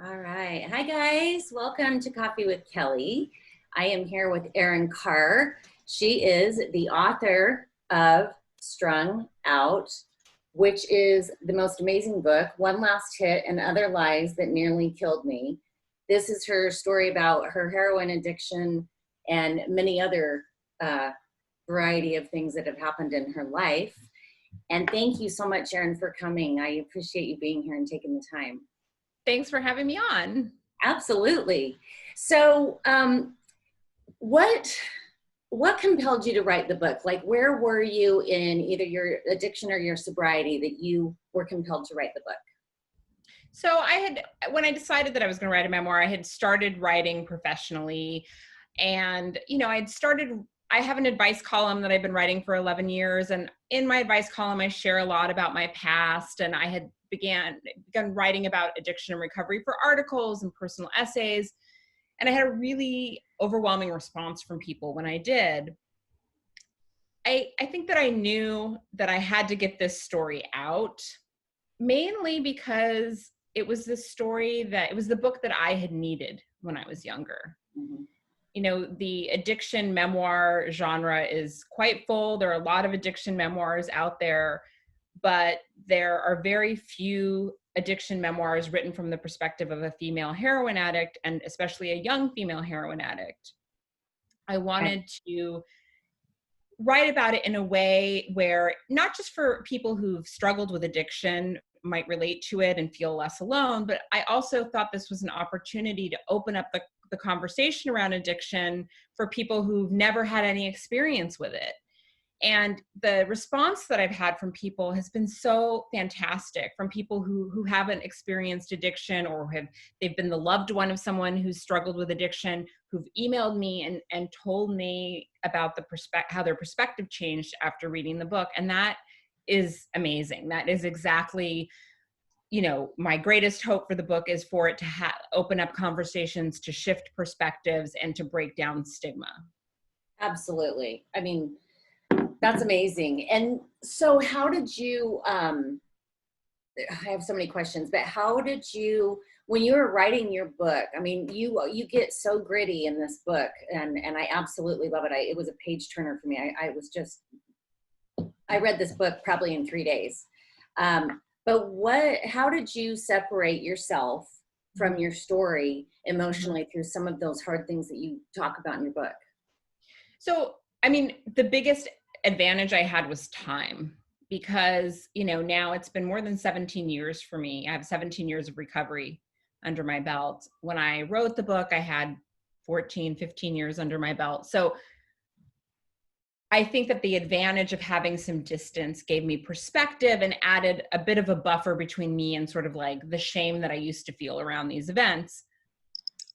All right. Hi, guys. Welcome to Coffee with Kelly. I am here with Erin Khar. She is the author of Strung Out, which is the most amazing book, One Last Hit and Other Lies That Nearly Killed Me. This is her story about her heroin addiction and many other variety of things that have happened in her life. And thank you so much, Erin, for coming. I appreciate you being here and taking the time. Thanks for having me on. Absolutely. So, what compelled you to write the book? Like, where were you in either your addiction or your sobriety that you were compelled to write the book? So when I decided that I was going to write a memoir, I had started writing professionally, and I have an advice column that I've been writing for 11 years, and in my advice column, I share a lot about my past, and I had begun writing about addiction and recovery for articles and personal essays, and I had a really overwhelming response from people when I did. I think that I knew that I had to get this story out, mainly because it was the book that I had needed when I was younger. Mm-hmm. You know, the addiction memoir genre is quite full. There are a lot of addiction memoirs out there, but there are very few addiction memoirs written from the perspective of a female heroin addict, and especially a young female heroin addict. I wanted to write about it in a way where not just for people who've struggled with addiction might relate to it and feel less alone, but I also thought this was an opportunity to open up the conversation around addiction for people who've never had any experience with it. And the response that I've had from people has been so fantastic, from people who haven't experienced addiction, or they've been the loved one of someone who's struggled with addiction, who've emailed me and told me about how their perspective changed after reading the book. And that is amazing. That is exactly, my greatest hope for the book is for it to open up conversations, to shift perspectives, and to break down stigma. Absolutely. I mean, that's amazing. And so how did you, I have so many questions, but how did you, when you were writing your book, I mean, you get so gritty in this book, and I absolutely love it. It was a page turner for me. I read this book probably in 3 days. But how did you separate yourself from your story emotionally through some of those hard things that you talk about in your book? So, I mean, the biggest advantage I had was time, because, now it's been more than 17 years for me. I have 17 years of recovery under my belt. When I wrote the book, I had 14, 15 years under my belt. So I think that the advantage of having some distance gave me perspective and added a bit of a buffer between me and sort of like the shame that I used to feel around these events.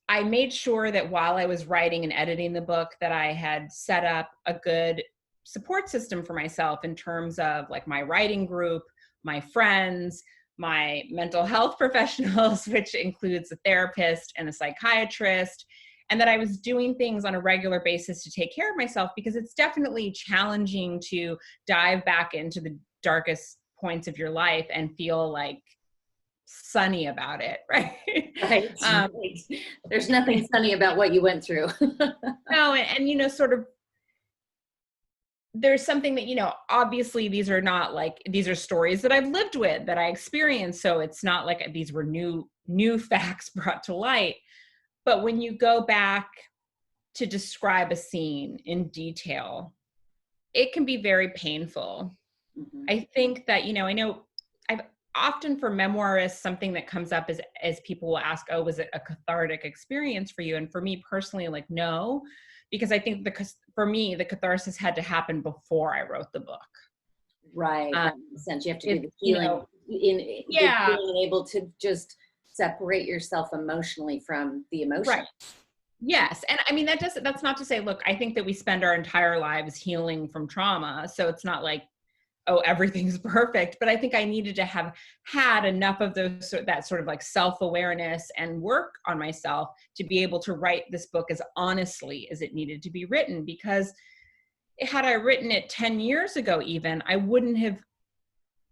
I made sure that while I was writing and editing the book, that I had set up a good support system for myself in terms of like my writing group, my friends, my mental health professionals, which includes a therapist and a psychiatrist, and that I was doing things on a regular basis to take care of myself, because it's definitely challenging to dive back into the darkest points of your life and feel like sunny about it, right? Right. There's nothing sunny about what you went through. No, and sort of, there's something that, obviously these are stories that I've lived with, that I experienced. So it's not like these were new facts brought to light. But when you go back to describe a scene in detail, it can be very painful. Mm-hmm. I think that, I know I've often, for memoirists, something that comes up is as people will ask, oh, was it a cathartic experience for you? And for me personally, like, no, because I think for me, the catharsis had to happen before I wrote the book. Right. That makes sense. You have to do the healing, being able to just separate yourself emotionally from the emotion. Right. Yes. And I mean, that's not to say, look, I think that we spend our entire lives healing from trauma. So it's not like, oh, everything's perfect. But I think I needed to have had enough of that sort of like self-awareness and work on myself to be able to write this book as honestly as it needed to be written. Because had I written it 10 years ago, even, I wouldn't have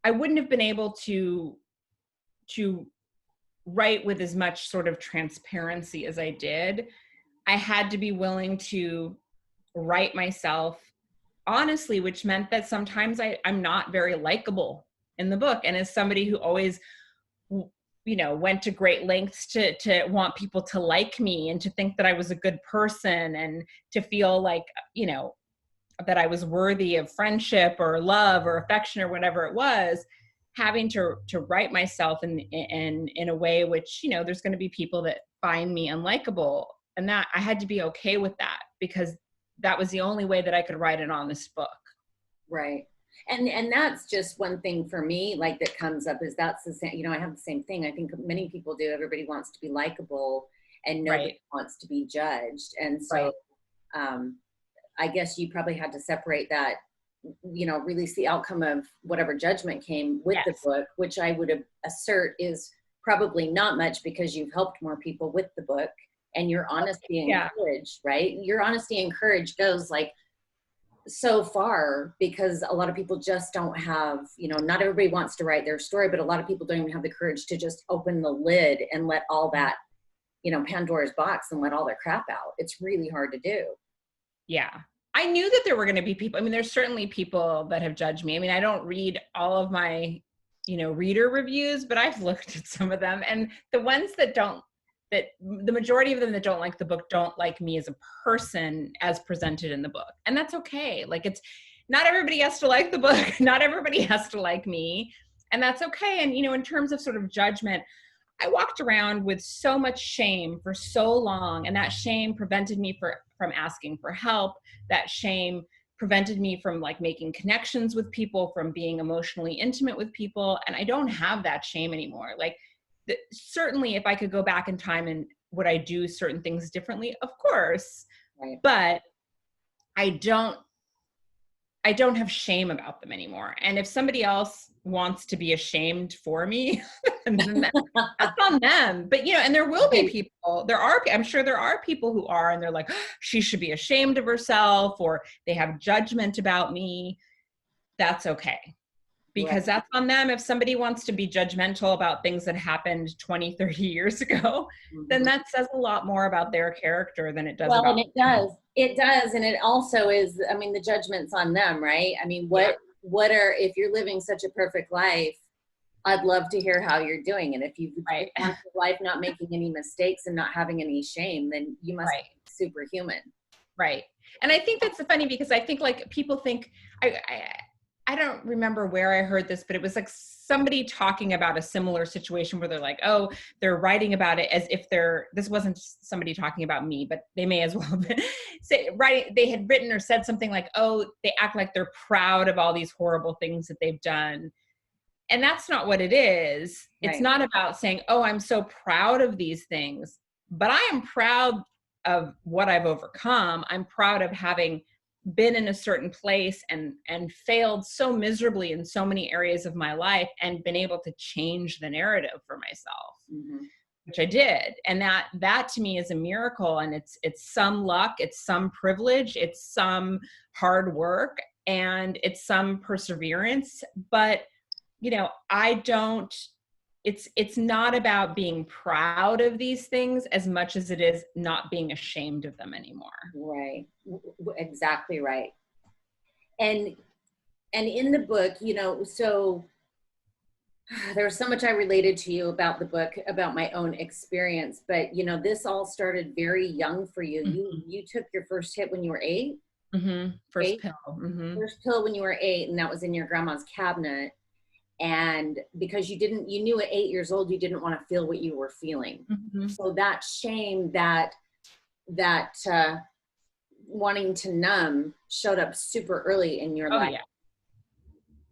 been able to write with as much sort of transparency as I did, I had to be willing to write myself honestly, which meant that sometimes I'm not very likable in the book. And as somebody who always, went to great lengths to want people to like me and to think that I was a good person and to feel like, that I was worthy of friendship or love or affection or whatever it was, having to write myself in a way which, there's going to be people that find me unlikable, and that I had to be okay with that, because that was the only way that I could write an honest book. Right. And that's just one thing for me, like, that comes up is that's the same, I have the same thing. I think many people do. Everybody wants to be likable and nobody wants to be judged. And so, I guess you probably had to separate that, release the outcome of whatever judgment came with the book, which I would assert is probably not much, because you've helped more people with the book, and your honesty and courage, right? Your honesty and courage goes like so far, because a lot of people just don't have, not everybody wants to write their story, but a lot of people don't even have the courage to just open the lid and let all that, Pandora's box, and let all their crap out. It's really hard to do. Yeah. I knew that there were going to be people. I mean, there's certainly people that have judged me. I mean, I don't read all of my, reader reviews, but I've looked at some of them, and the ones that the majority of them that don't like the book don't like me as a person as presented in the book. And that's okay. Like, it's not everybody has to like the book. Not everybody has to like me. And that's okay. And, in terms of sort of judgment, I walked around with so much shame for so long, and that shame prevented me from asking for help. That shame prevented me from like making connections with people, from being emotionally intimate with people. And I don't have that shame anymore. Like, certainly if I could go back in time, and would I do certain things differently? Of course. Right. But I don't have shame about them anymore. And if somebody else wants to be ashamed for me, then that's on them. But, and there will be people, I'm sure there are people who are, and they're like, oh, she should be ashamed of herself, or they have judgment about me. That's okay. Because that's on them. If somebody wants to be judgmental about things that happened 20, 30 years ago, then that says a lot more about their character than it does about. And it does. It does. And it also is, I mean, the judgment's on them, right? I mean, if you're living such a perfect life, I'd love to hear how you're doing. And if you've lived your life not making any mistakes and not having any shame, then you must be superhuman. Right. And I think that's funny, because I think like people think, I don't remember where I heard this, but it was like somebody talking about a similar situation where they're like, oh, they're writing about it as if this wasn't somebody talking about me, but they may as well have been they had written or said something like, oh, they act like they're proud of all these horrible things that they've done. And that's not what it is. It's not about saying, oh, I'm so proud of these things, but I am proud of what I've overcome. I'm proud of having been in a certain place and failed so miserably in so many areas of my life, and been able to change the narrative for myself, which I did. And that to me is a miracle. And it's some luck, it's some privilege, it's some hard work, and it's some perseverance. But, it's not about being proud of these things as much as it is not being ashamed of them anymore. Right. Exactly right. And in the book, so there's so much I related to you about the book, about my own experience, but this all started very young for you. You took your first hit when you were 8. First 8? pill. First pill when you were 8, and that was in your grandma's cabinet. And because you knew at 8 years old, you didn't want to feel what you were feeling. So that shame, that wanting to numb showed up super early in your life.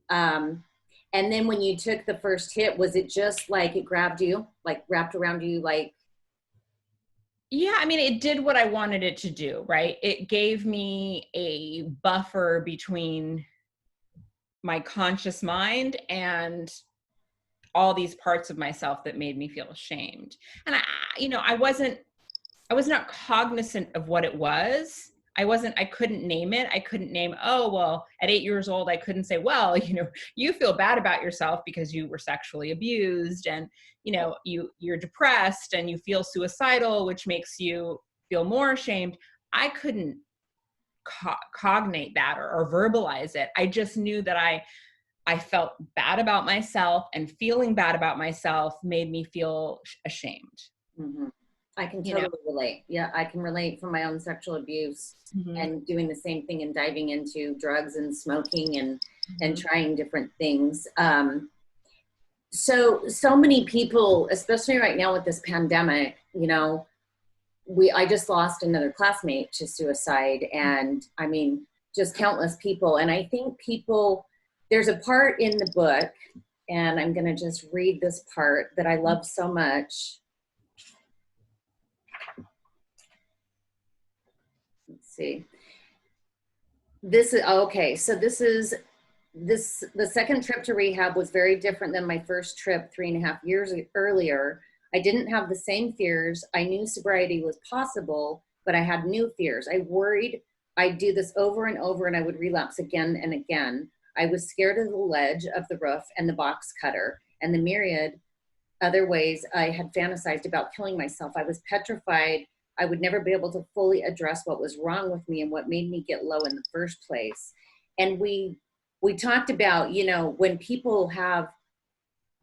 And then when you took the first hit, was it just like it grabbed you, like wrapped around you, like? Yeah, I mean, it did what I wanted it to do, right? It gave me a buffer between my conscious mind and all these parts of myself that made me feel ashamed. And I was not cognizant of what it was I couldn't name it. I couldn't name, oh, well, at 8 years old, I couldn't say, well, you feel bad about yourself because you were sexually abused, and, you're depressed and you feel suicidal, which makes you feel more ashamed. I couldn't cognate that or verbalize it. I just knew that I felt bad about myself, and feeling bad about myself made me feel ashamed. Mm-hmm. I can totally relate. Yeah, I can relate from my own sexual abuse and doing the same thing and diving into drugs and smoking and trying different things. So many people, especially right now with this pandemic, I just lost another classmate to suicide, and I mean, just countless people. And I think there's a part in the book, and I'm going to just read this part that I love so much. Let's see. This is okay. So the second trip to rehab was very different than my first trip 3.5 years earlier. I didn't have the same fears. I knew sobriety was possible, but I had new fears. I worried I'd do this over and over and I would relapse again and again. I was scared of the ledge of the roof and the box cutter and the myriad other ways I had fantasized about killing myself. I was petrified I would never be able to fully address what was wrong with me and what made me get low in the first place. And we talked about, when people have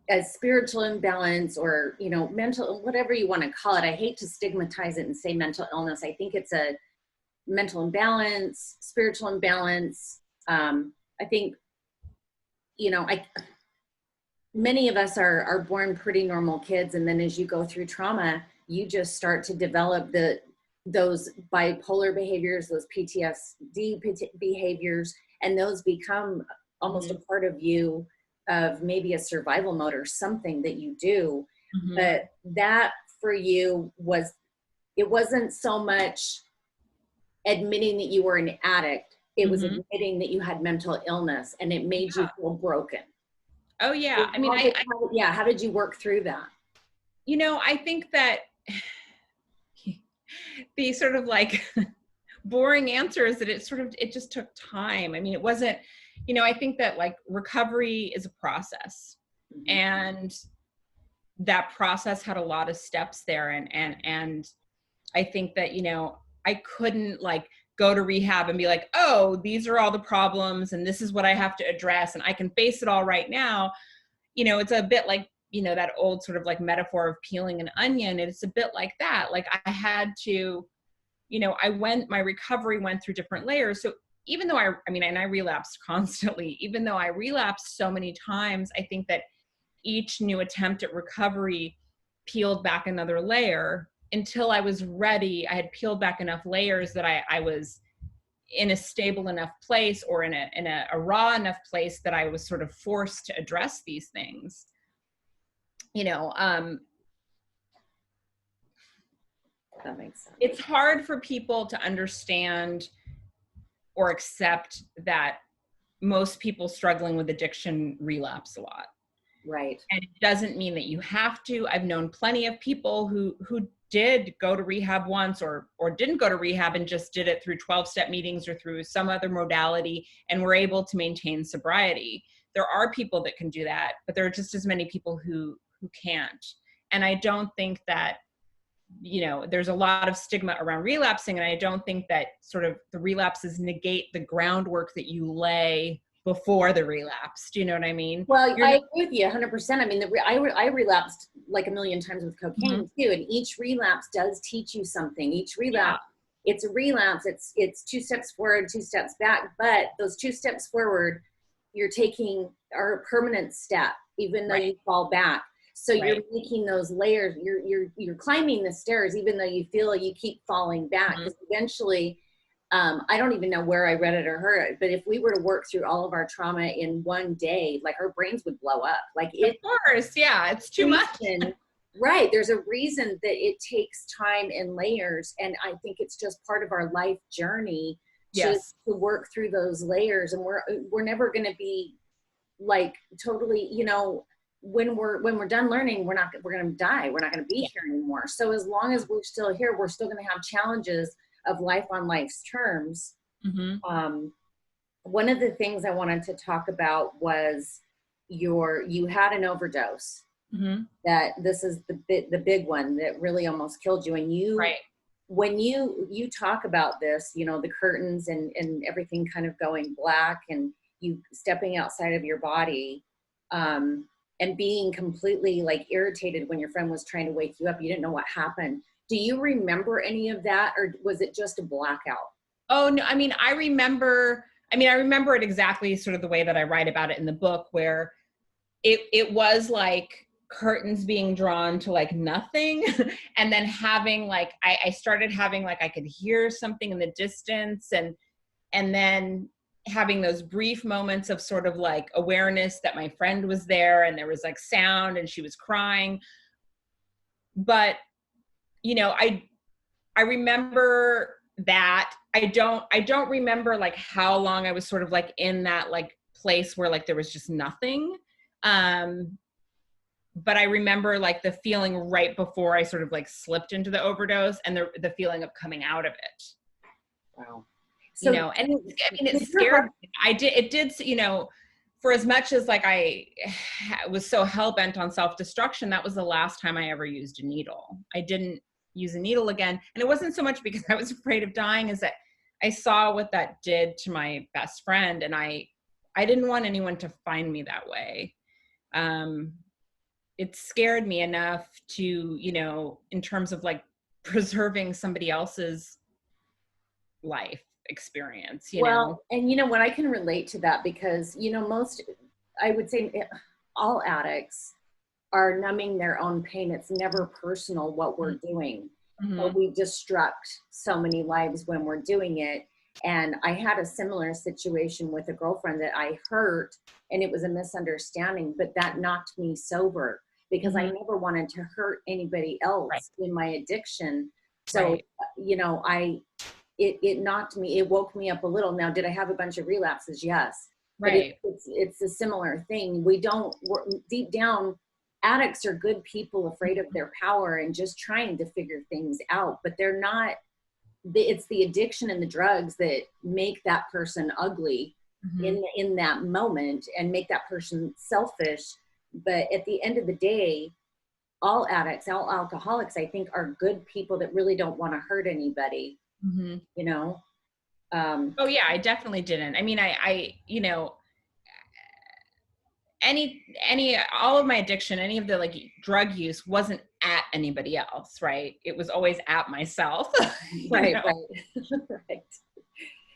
a spiritual imbalance or, mental, whatever you want to call it. I hate to stigmatize it and say mental illness. I think it's a mental imbalance, spiritual imbalance. I think, many of us are born pretty normal kids. And then as you go through trauma, you just start to develop those bipolar behaviors, those PTSD behaviors, and those become almost a part of you, of maybe a survival mode or something that you do. But that for you it wasn't so much admitting that you were an addict. It was admitting that you had mental illness, and it made you feel broken. Oh yeah. I mean, how did you work through that? I think that the sort of like boring answer is that it just took time. I mean, it wasn't, I think that like recovery is a process, and that process had a lot of steps there. And I think that, I couldn't like go to rehab and be like, oh, these are all the problems and this is what I have to address and I can face it all right now. It's a bit like, that old sort of like metaphor of peeling an onion. And it's a bit like that. Like I had to, my recovery went through different layers. So even though and I relapsed constantly, even though I relapsed so many times, I think that each new attempt at recovery peeled back another layer until I was ready. I had peeled back enough layers that I was in a stable enough place, or in a raw enough place that I was sort of forced to address these things. That makes sense. It's hard for people to understand or accept that most people struggling with addiction relapse a lot. Right. And it doesn't mean that you have to. I've known plenty of people who did go to rehab once or didn't go to rehab and just did it through 12-step meetings or through some other modality and were able to maintain sobriety. There are people that can do that, but there are just as many people who can't. And I don't think that, there's a lot of stigma around relapsing. And I don't think that sort of the relapses negate the groundwork that you lay before the relapse. Do you know what I mean? Well, I agree with you 100%. I mean, I relapsed like a million times with cocaine too. And each relapse does teach you something. Each relapse, it's a relapse. It's 2 steps forward, 2 steps back. But those 2 steps forward, you're taking are a permanent step, even though you fall back. So you're making those layers. You're climbing the stairs, even though you feel like you keep falling back. Because eventually, I don't even know where I read it or heard it, but if we were to work through all of our trauma in one day, like our brains would blow up. Like of course, yeah, it's too much. Right. There's a reason that it takes time and layers. And I think it's just part of our life journey to work through those layers. And we're never going to be like totally, when we're done learning, we're going to die. We're not going to be here anymore. So as long as we're still here, we're still going to have challenges. of life on life's terms. Mm-hmm. One of the things I wanted to talk about was you had an overdose. Mm-hmm. That this is the big one that really almost killed you. And Right. when you talk about this, you know, the curtains and everything kind of going black, and you stepping outside of your body, and being completely like irritated when your friend was trying to wake you up, you didn't know what happened. Do you remember any of that, or was it just a blackout? Oh no, I remember it exactly sort of the way that I write about it in the book, where it was like curtains being drawn to like nothing. And then having like, I started having like, I could hear something in the distance, and then having those brief moments of sort of like awareness that my friend was there and there was like sound and she was crying. But, you know, I remember that. I don't remember like how long I was sort of like in that like place where like there was just nothing. But I remember like the feeling right before I sort of like slipped into the overdose, and the feeling of coming out of it. Wow. So, you know, and it scared me. It did, you know, for as much as like I was so hell-bent on self-destruction, that was the last time I ever used a needle. I didn't use a needle again. And it wasn't so much because I was afraid of dying, as that I saw what that did to my best friend. And I didn't want anyone to find me that way. It scared me enough to, you know, in terms of like preserving somebody else's life experience, you know? And you know what, I can relate to that because, you know, I would say all addicts are numbing their own pain. It's never personal what we're doing, but we destruct so many lives when we're doing it. And I had a similar situation with a girlfriend that I hurt, and it was a misunderstanding, but that knocked me sober because I never wanted to hurt anybody else in my addiction. So, you know, it knocked me, it woke me up a little. Now, did I have a bunch of relapses? Yes. Right. But it's a similar thing. We're deep down, addicts are good people afraid of their power and just trying to figure things out, but they're not. It's the addiction and the drugs that make that person ugly in that moment and make that person selfish. But at the end of the day, all addicts, all alcoholics, I think, are good people that really don't want to hurt anybody. You know? Oh yeah, I definitely didn't. I mean, I you know, all of my addiction, any of the like drug use wasn't at anybody else, right? It was always at myself. Right. Right.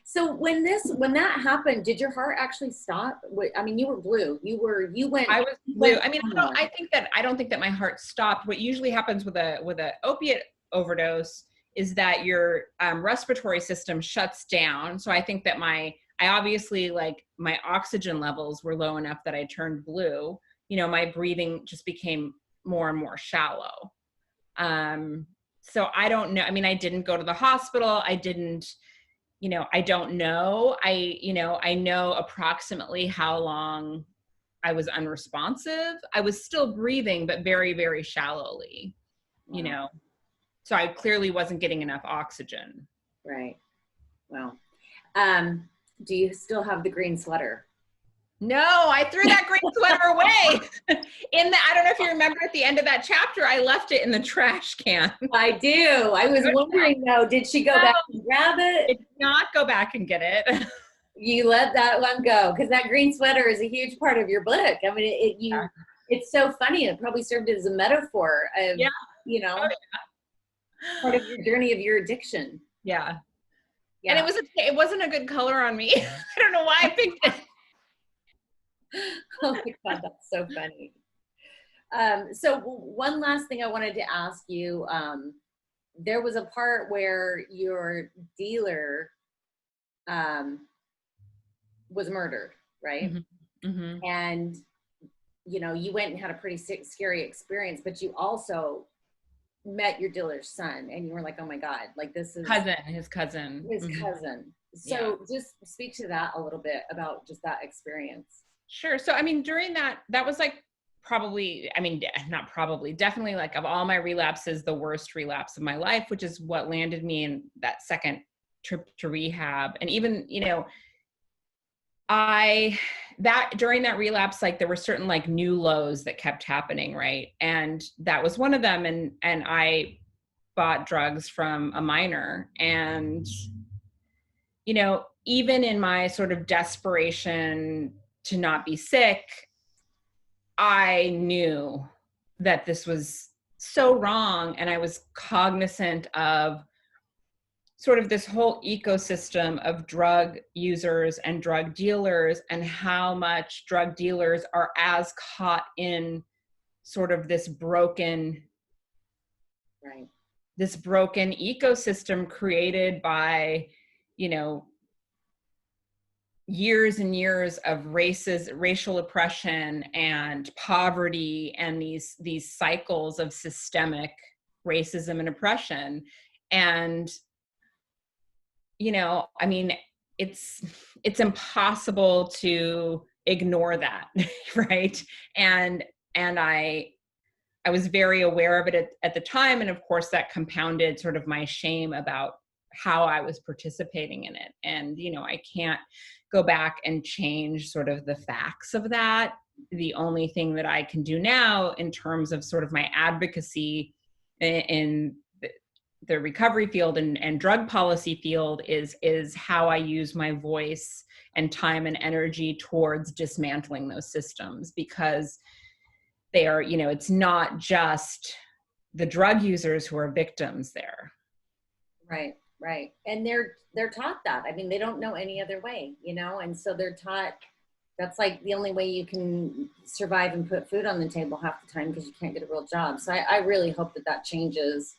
So when that happened, did your heart actually stop? I mean, you were blue. I was blue. I mean, I don't think that my heart stopped. What usually happens with a opiate overdose is that your respiratory system shuts down. So I think that I obviously, like, my oxygen levels were low enough that I turned blue. You know, my breathing just became more and more shallow. So I don't know. I mean, I didn't go to the hospital. I didn't, you know, I don't know. I know approximately how long I was unresponsive. I was still breathing, but very, very shallowly, you know. So I clearly wasn't getting enough oxygen. Right. Well, do you still have the green sweater? No, I threw that green sweater away. I don't know if you remember at the end of that chapter, I left it in the trash can. I do. I was wondering though, did she go back and grab it? I did not go back and get it. You let that one go because that green sweater is a huge part of your book. I mean, it's so funny. It probably served as a metaphor of, you know, part of your journey of your addiction. Yeah. And it wasn't a good color on me. I don't know why I picked it. Oh my God, that's so funny. So one last thing I wanted to ask you, there was a part where your dealer was murdered, right? And, you know, you went and had a pretty scary experience, but you also met your dealer's son and you were like, oh my God, like this is his cousin. So just speak to that a little bit about just that experience. Sure. So, I mean, during that was like probably, I mean, not probably, definitely, like, of all my relapses, the worst relapse of my life, which is what landed me in that second trip to rehab. And even, you know, during that relapse, like, there were certain, like, new lows that kept happening, right? And that was one of them. And I bought drugs from a minor. And, you know, even in my sort of desperation to not be sick, I knew that this was so wrong. And I was cognizant of sort of this whole ecosystem of drug users and drug dealers, and how much drug dealers are as caught in sort of this broken Right. this broken ecosystem created by, you know, years and years of racial oppression and poverty, and these cycles of systemic racism and oppression. And, you know, I mean, it's impossible to ignore that, right? And I was very aware of it at the time. And of course, that compounded sort of my shame about how I was participating in it. And, you know, I can't go back and change sort of the facts of that. The only thing that I can do now in terms of sort of my advocacy in the recovery field and drug policy field is how I use my voice and time and energy towards dismantling those systems, because they are, you know, it's not just the drug users who are victims there. Right, right. And they're taught that. I mean, they don't know any other way, you know, and so they're taught that's like the only way you can survive and put food on the table half the time, because you can't get a real job. So I really hope that changes,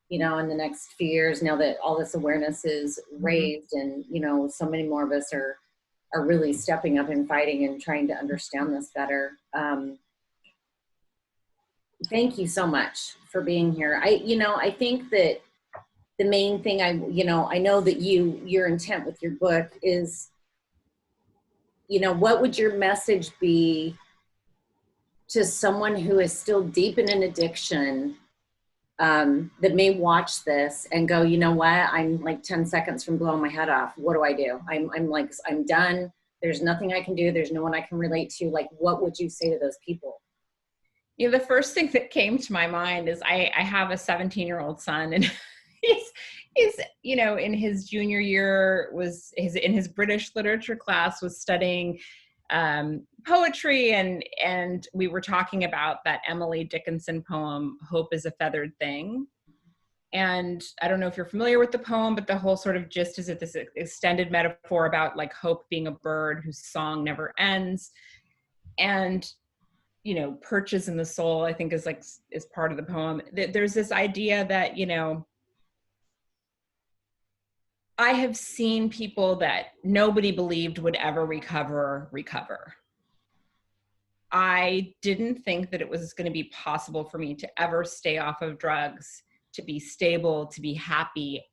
you know, in the next few years, now that all this awareness is raised. And, you know, so many more of us are really stepping up and fighting and trying to understand this better. Thank you so much for being here. I think that the main thing I know that your intent with your book is, you know, what would your message be to someone who is still deep in an addiction, that may watch this and go, you know what, I'm like 10 seconds from blowing my head off. What do I do? I'm done. There's nothing I can do. There's no one I can relate to. Like, what would you say to those people? You know, the first thing that came to my mind is I have a 17-year-old son, and he's, you know, in his junior year in his British literature class was studying poetry, and we were talking about that Emily Dickinson poem, Hope is a Feathered Thing. And I don't know if you're familiar with the poem, but the whole sort of gist is that this extended metaphor about like hope being a bird whose song never ends. And, you know, perches in the soul, I think is part of the poem. There's this idea that, you know, I have seen people that nobody believed would ever recover. I didn't think that it was going to be possible for me to ever stay off of drugs, to be stable, to be happy,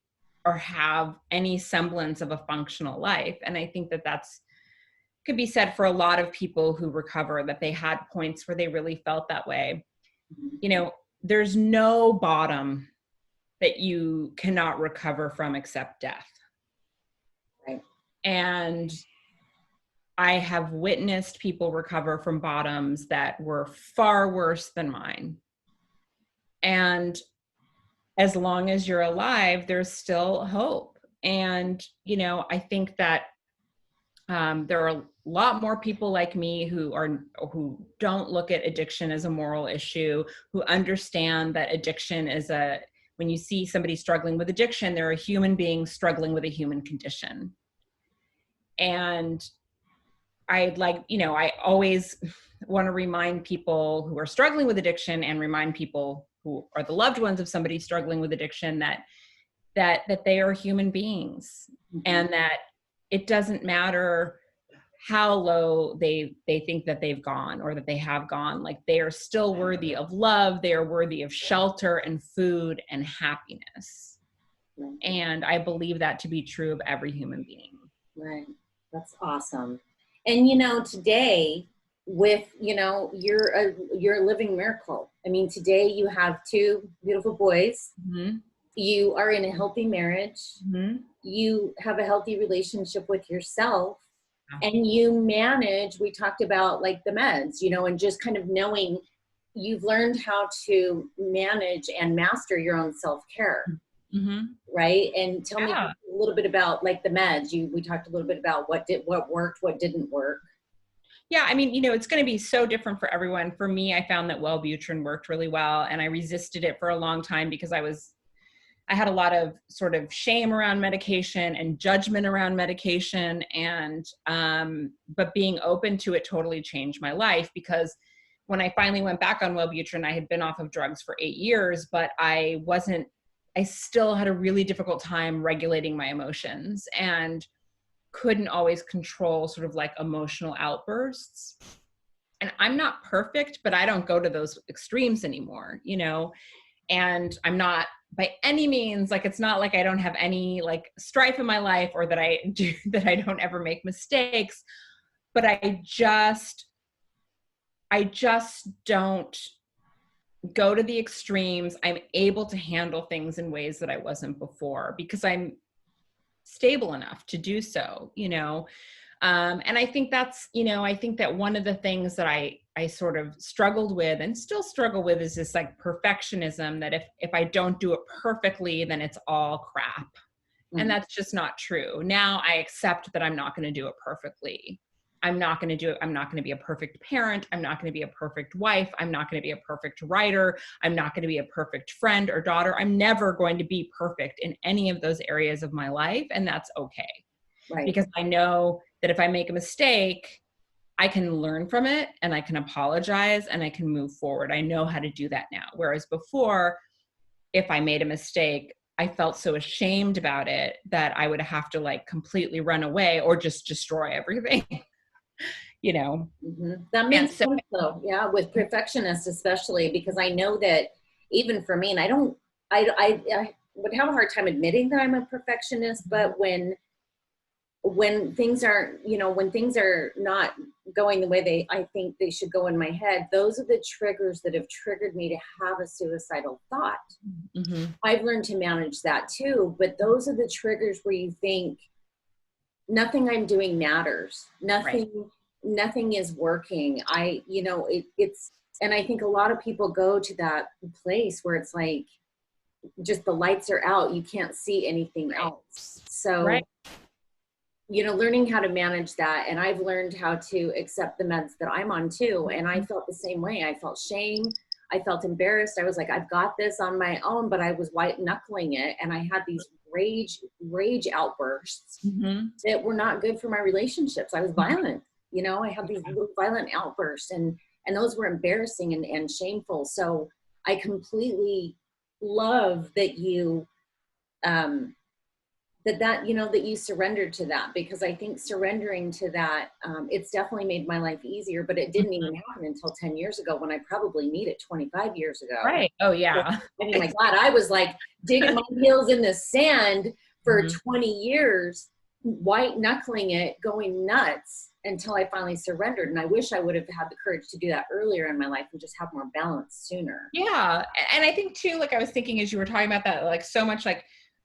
or have any semblance of a functional life. And I think that could be said for a lot of people who recover, that they had points where they really felt that way. You know, there's no bottom that you cannot recover from except death. Right. And I have witnessed people recover from bottoms that were far worse than mine. And as long as you're alive, there's still hope. And, you know, I think that there are a lot more people like me who don't look at addiction as a moral issue, who understand that addiction is when you see somebody struggling with addiction, they're a human being struggling with a human condition. And I always want to remind people who are struggling with addiction, and remind people who are the loved ones of somebody struggling with addiction, that they are human beings, and that it doesn't matter how low they think that they've gone or that they have gone. Like, they are still worthy of love. They are worthy of shelter and food and happiness. Right. And I believe that to be true of every human being. Right. That's awesome. And, you know, today with, you know, you're a living miracle. I mean, today you have two beautiful boys. Mm-hmm. You are in a healthy marriage. Mm-hmm. You have a healthy relationship with yourself, Yeah. and you manage, we talked about like the meds, you know, and just kind of knowing you've learned how to manage and master your own self-care. Mm-hmm. Right. And tell me Yeah. a little bit about like the meds. We talked a little bit about what worked, what didn't work. Yeah, I mean, you know, it's going to be so different for everyone. For me, I found that Wellbutrin worked really well, and I resisted it for a long time because I had a lot of sort of shame around medication and judgment around medication, and but being open to it totally changed my life, because when I finally went back on Wellbutrin, I had been off of drugs for 8 years, but I still had a really difficult time regulating my emotions and couldn't always control sort of like emotional outbursts. And I'm not perfect, but I don't go to those extremes anymore, you know, and I'm not by any means, like, it's not like I don't have any like strife in my life, or that that I don't ever make mistakes, but I just don't go to the extremes. I'm able to handle things in ways that I wasn't before because I'm stable enough to do so, you know. And I think that's, you know, I think that one of the things that I sort of struggled with and still struggle with is this like perfectionism, that if I don't do it perfectly, then it's all crap. And that's just not true. Now I accept that I'm not going to do it perfectly. I'm not going to do it. I'm not going to be a perfect parent. I'm not going to be a perfect wife. I'm not going to be a perfect writer. I'm not going to be a perfect friend or daughter. I'm never going to be perfect in any of those areas of my life. And that's okay. Right. Because I know that if I make a mistake, I can learn from it and I can apologize and I can move forward. I know how to do that now. Whereas before, if I made a mistake, I felt so ashamed about it that I would have to like completely run away or just destroy everything, you know? Mm-hmm. That makes sense though. Yeah. With perfectionists, especially, because I know that even for me, and I would have a hard time admitting that I'm a perfectionist, but when things aren't, you know, when things are not going the way I think they should go in my head, those are the triggers that have triggered me to have a suicidal thought. Mm-hmm. I've learned to manage that too, but those are the triggers where you think nothing I'm doing matters. Nothing is working. You know, it's, and I think a lot of people go to that place where it's like, just the lights are out. You can't see anything else. So, you know, learning how to manage that. And I've learned how to accept the meds that I'm on too. And I felt the same way. I felt shame. I felt embarrassed. I was like, I've got this on my own, but I was white knuckling it. And I had these rage outbursts that were not good for my relationships. I was violent, you know, I had these little violent outbursts, and those were embarrassing and shameful. So I completely love that you, that you know, that you surrendered to that, because I think surrendering to that, it's definitely made my life easier, but it didn't even happen until 10 years ago, when I probably needed 25 years ago. Right. Oh yeah. I mean, my God, I was like digging my heels in the sand for 20 years, white knuckling it, going nuts, until I finally surrendered. And I wish I would have had the courage to do that earlier in my life and just have more balance sooner. Yeah. And I think too, like I was thinking as you were talking about that, like so much, like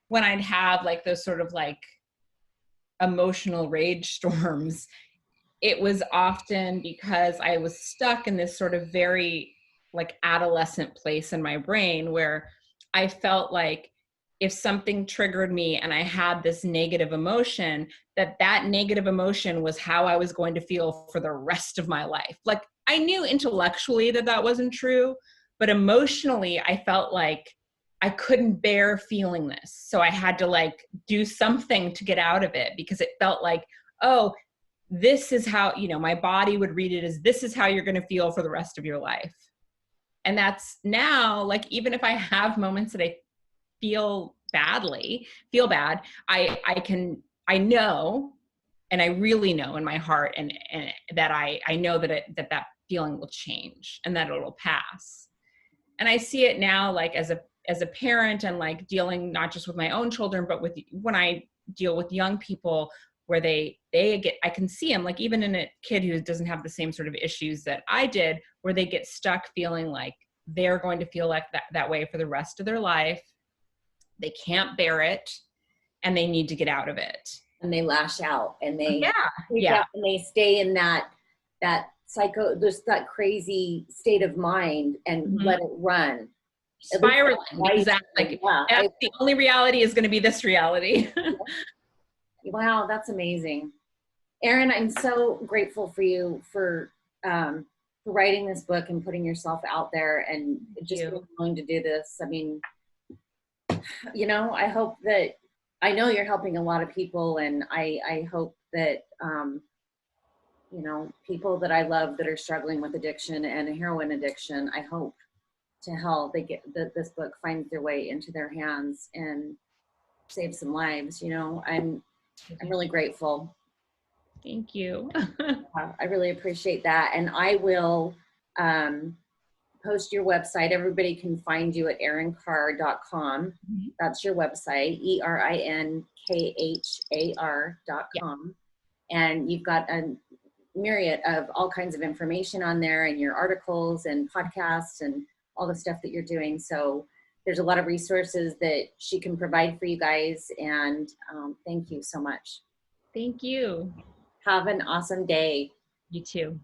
when I'd have like those sort of like emotional rage storms, it was often because I was stuck in this sort of very like adolescent place in my brain where I felt like if something triggered me and I had this negative emotion, that negative emotion was how I was going to feel for the rest of my life. Like I knew intellectually that wasn't true, but emotionally I felt like I couldn't bear feeling this. So I had to like do something to get out of it, because it felt like, oh, this is how, you know, my body would read it as, this is how you're going to feel for the rest of your life. And that's now, like, even if I have moments that I feel bad, I know, and I really know in my heart, and that I know that feeling will change and that it'll pass. And I see it now, like as a parent, and like dealing not just with my own children, but when I deal with young people, where they get, I can see them, like even in a kid who doesn't have the same sort of issues that I did, where they get stuck feeling like they're going to feel like that way for the rest of their life. They can't bear it and they need to get out of it. And they lash out and they freak out, and they stay in that that crazy state of mind and let it run. Spiraling, exactly. Like, the only reality is going to be this reality. Wow, that's amazing. Erin, I'm so grateful for you for writing this book and putting yourself out there and just being willing to do this. I mean, you know, I know you're helping a lot of people, and I hope that, you know, people that I love that are struggling with addiction and a heroin addiction, I hope to hell that this book finds their way into their hands and save some lives. You know, I'm really grateful. Thank you. I really appreciate that. And I will post your website. Everybody can find you at erinkhar.com. That's your website, ERINKHAR.com. And you've got a myriad of all kinds of information on there, and your articles and podcasts and all the stuff that you're doing. So there's a lot of resources that she can provide for you guys. And thank you so much. Thank you. Have an awesome day. You too.